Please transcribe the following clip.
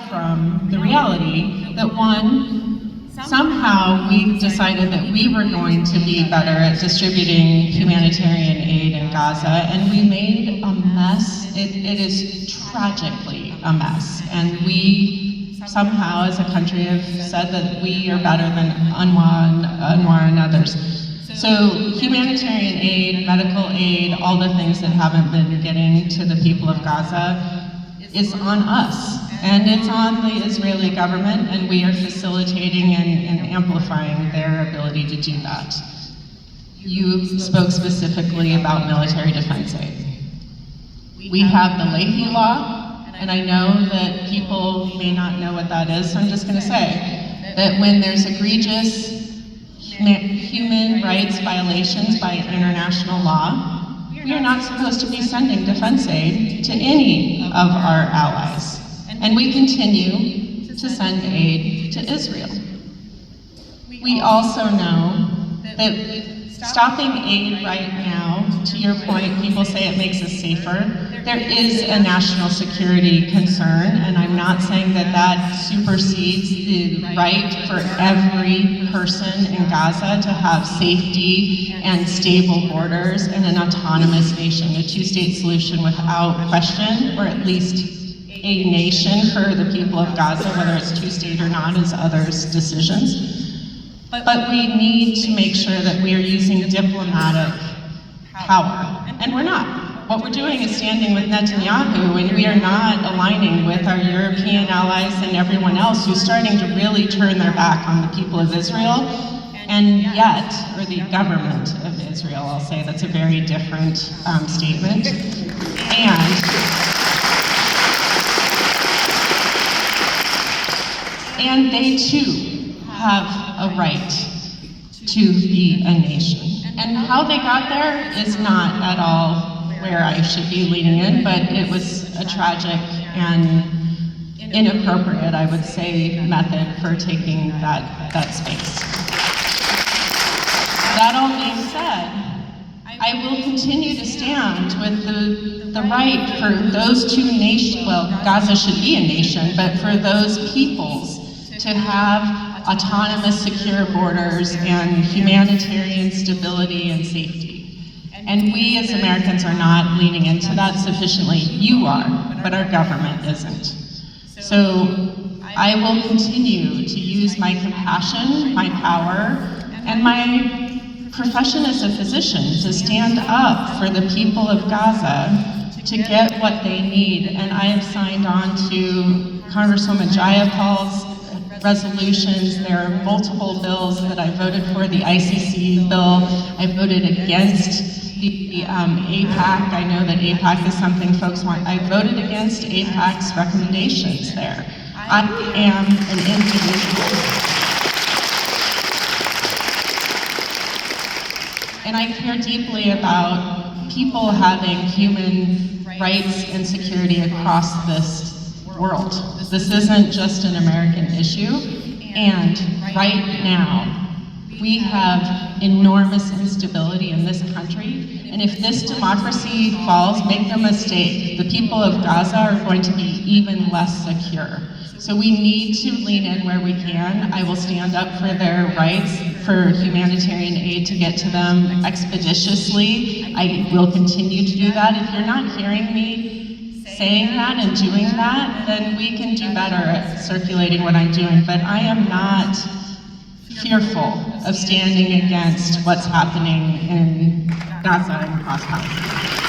from the reality that one, somehow we decided that we were going to be better at distributing humanitarian aid in Gaza, and we made a mess. It is tragically a mess, and we somehow as a country have said that we are better than UNRWA and others. So humanitarian aid, medical aid, all the things that haven't been getting to the people of Gaza is on us. And it's on the Israeli government, and we are facilitating and amplifying their ability to do that. You spoke specifically about military defense aid. We have the Leahy Law, and I know that people may not know what that is, so I'm just going to say that when there's egregious human rights violations by international law, we are not supposed to be sending defense aid to any of our allies. And we continue to send aid to Israel. We also know that stopping aid right now, to your point, people say it makes us safer. There is a national security concern, and I'm not saying that that supersedes the right for every person in Gaza to have safety and stable borders and an autonomous nation, a two-state solution without question, or at least a nation for the people of Gaza, whether it's two-state or not is others' decisions. But we need to make sure that we are using diplomatic power, and we're not. What we're doing is standing with Netanyahu, and we are not aligning with our European allies and everyone else who's starting to really turn their back on the people of Israel, and yet, or the government of Israel, I'll say that's a very different statement. And they too have a right to be a nation. And how they got there is not at all where I should be leaning in, but it was a tragic and inappropriate, I would say, method for taking that space. That all being said, I will continue to stand with the right for those two nations, well, Gaza should be a nation, but for those peoples to have autonomous, secure borders and humanitarian stability and safety. And we as Americans are not leaning into that sufficiently. You are, but our government isn't. So I will continue to use my compassion, my power, and my profession as a physician to stand up for the people of Gaza to get what they need. And I have signed on to Congresswoman Jayapal's resolutions. There are multiple bills that I voted for. The ICC bill, I voted against the APAC. I know that APAC is something folks want. I voted against APAC's recommendations there. I am an individual. And I care deeply about people having human rights and security across this world. This isn't just an American issue, and right now, we have enormous instability in this country, and if this democracy falls, make no mistake, the people of Gaza are going to be even less secure. So we need to lean in where we can. I will stand up for their rights, for humanitarian aid to get to them expeditiously. I will continue to do that. If you're not hearing me saying that and doing that, then we can do better at circulating what I'm doing. But I am not fearful of standing against what's happening in Gaza and across Palestine.